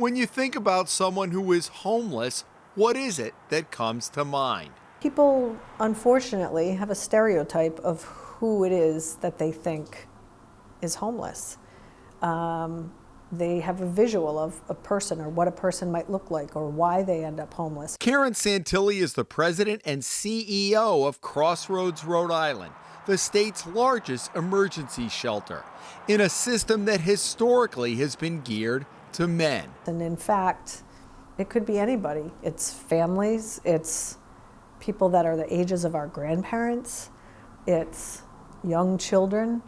When you think about someone who is homeless, what is it that comes to mind? People, unfortunately, have a stereotype of who it is that they think is homeless. They have a visual of a person or what a person might look like or why they end up homeless. Karen Santilli is the president and CEO of Crossroads R.I, the state's largest emergency shelter, in a system that historically has been geared to men. And in fact, it could be anybody. It's families, it's people that are the ages of our grandparents, it's young children,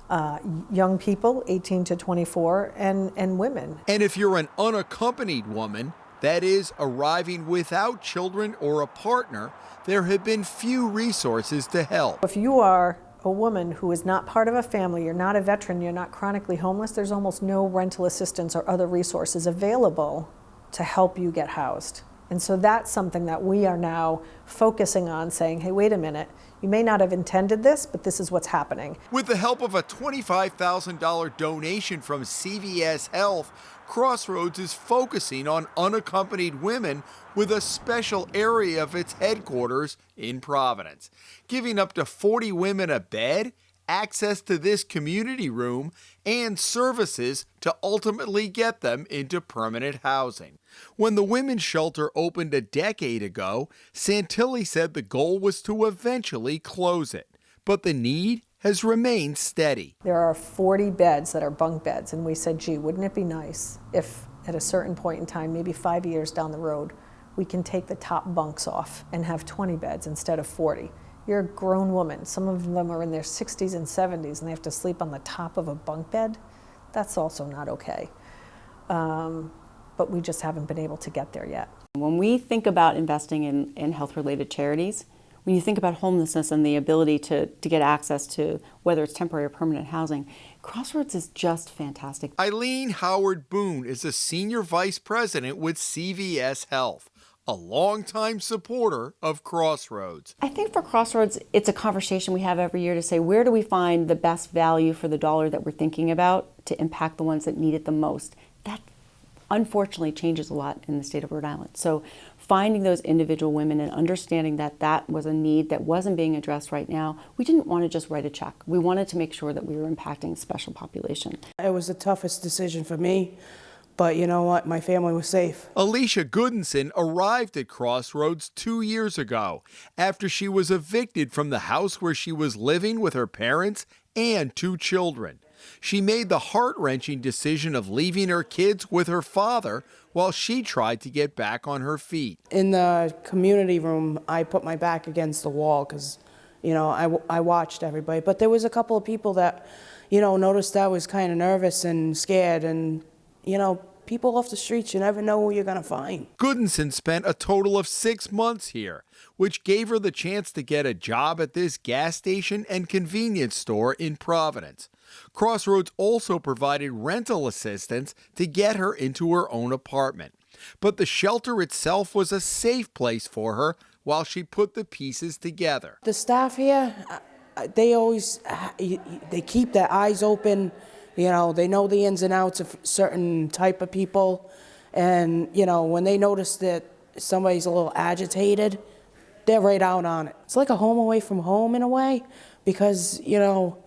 young people, 18 to 24, and women. And if you're an unaccompanied woman, that is, arriving without children or a partner, there have been few resources to help. If you are a woman who is not part of a family, you're not a veteran, you're not chronically homeless, there's almost no rental assistance or other resources available to help you get housed. And so that's something that we are now focusing on, saying, hey, wait a minute, you may not have intended this, but this is what's happening. With the help of a $25,000 donation from CVS Health, Crossroads is focusing on unaccompanied women with a special area of its headquarters in Providence, giving up to 40 women a bed, access to this community room, and services to ultimately get them into permanent housing. When the women's shelter opened a decade ago, Santilli said the goal was to eventually close it, but the need has remained steady. There are 40 beds that are bunk beds, and we said, gee, wouldn't it be nice if at a certain point in time, maybe 5 years down the road, we can take the top bunks off and have 20 beds instead of 40. You're a grown woman. Some of them are in their 60s and 70s, and they have to sleep on the top of a bunk bed. That's also not okay. But we just haven't been able to get there yet. When we think about investing in health-related charities, when you think about homelessness and the ability to get access to whether it's temporary or permanent housing, Crossroads is just fantastic. Eileen Howard Boone is a senior vice president with CVS Health, a longtime supporter of Crossroads. I think for Crossroads, it's a conversation we have every year to say, where do we find the best value for the dollar that we're thinking about to impact the ones that need it the most? That unfortunately changes a lot in the state of Rhode Island. So finding those individual women and understanding that that was a need that wasn't being addressed right now, we didn't want to just write a check. We wanted to make sure that we were impacting a special population. It was the toughest decision for me, but you know what? My family was safe. Alicia Goodinson arrived at Crossroads 2 years ago after she was evicted from the house where she was living with her parents and 2 children. She made the heart-wrenching decision of leaving her kids with her father while she tried to get back on her feet. In the community room, I put my back against the wall because, you know, I watched everybody. But there was a couple of people that, you know, noticed I was kind of nervous and scared. And, you know, people off the streets, you never know who you're going to find. Goodinson spent a total of 6 months here, which gave her the chance to get a job at this gas station and convenience store in Providence. Crossroads also provided rental assistance to get her into her own apartment. But the shelter itself was a safe place for her while she put the pieces together. The staff here, they keep their eyes open. You know, they know the ins and outs of certain type of people. And, you know, when they notice that somebody's a little agitated, they're right out on it. It's like a home away from home in a way because, you know,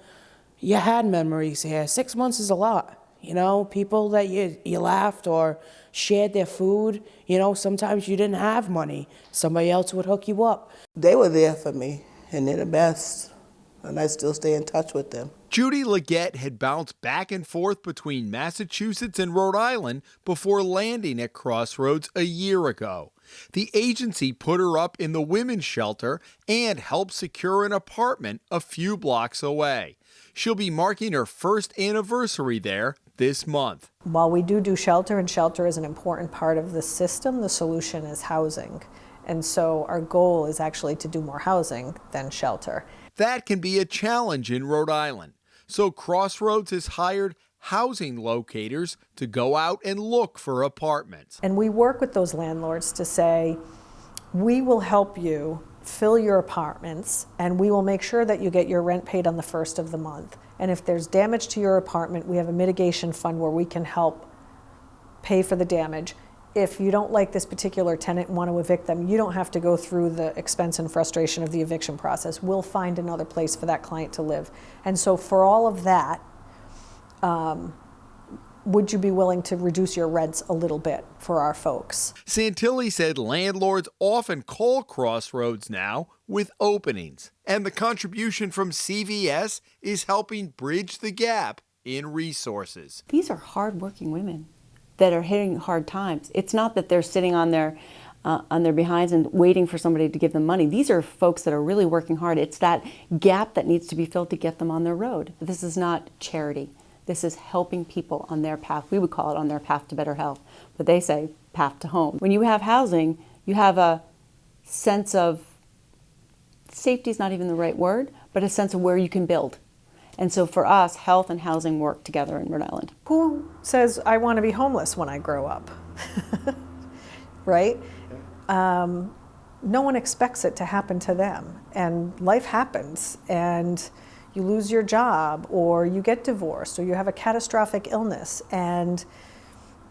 you had memories here. 6 months is a lot. You know, people that you laughed or shared their food. You know, sometimes you didn't have money. Somebody else would hook you up. They were there for me, and they're the best. And I still stay in touch with them. Judy Leggett had bounced back and forth between Massachusetts and Rhode Island before landing at Crossroads a year ago. The agency put her up in the women's shelter and helped secure an apartment a few blocks away. She'll be marking her first anniversary there this month. While we do shelter, and shelter is an important part of the system, the solution is housing. And so our goal is actually to do more housing than shelter. That can be a challenge in Rhode Island. So Crossroads has hired housing locators to go out and look for apartments. And we work with those landlords to say, we will help you fill your apartments and we will make sure that you get your rent paid on the first of the month. And if there's damage to your apartment, we have a mitigation fund where we can help pay for the damage. If you don't like this particular tenant and want to evict them, you don't have to go through the expense and frustration of the eviction process. We'll find another place for that client to live. And so for all of that, would you be willing to reduce your rents a little bit for our folks? Santilli said landlords often call Crossroads now with openings, and the contribution from CVS is helping bridge the gap in resources. These are hardworking women that are hitting hard times. It's not that they're sitting on their behinds and waiting for somebody to give them money. These are folks that are really working hard. It's that gap that needs to be filled to get them on their road. This is not charity. This is helping people on their path. We would call it on their path to better health, but they say path to home. When you have housing, you have a sense of, safety is not even the right word, but a sense of where you can build. And so for us, health and housing work together in Rhode Island. Who says, I want to be homeless when I grow up? Right? No one expects it to happen to them. And life happens, and you lose your job, or you get divorced, or you have a catastrophic illness, and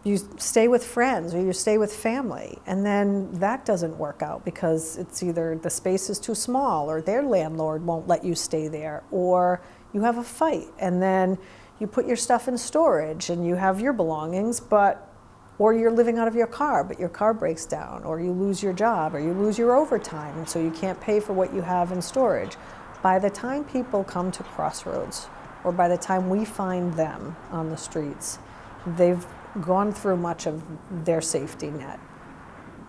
you stay with friends, or you stay with family, and then that doesn't work out because it's either the space is too small, or their landlord won't let you stay there, or you have a fight, and then you put your stuff in storage, and you have your belongings, or you're living out of your car, but your car breaks down, or you lose your job, or you lose your overtime, and so you can't pay for what you have in storage. By the time people come to Crossroads, or by the time we find them on the streets, they've gone through much of their safety net.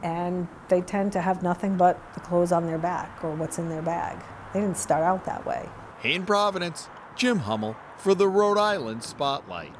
And they tend to have nothing but the clothes on their back or what's in their bag. They didn't start out that way. In Providence, Jim Hummel for the Rhode Island Spotlight.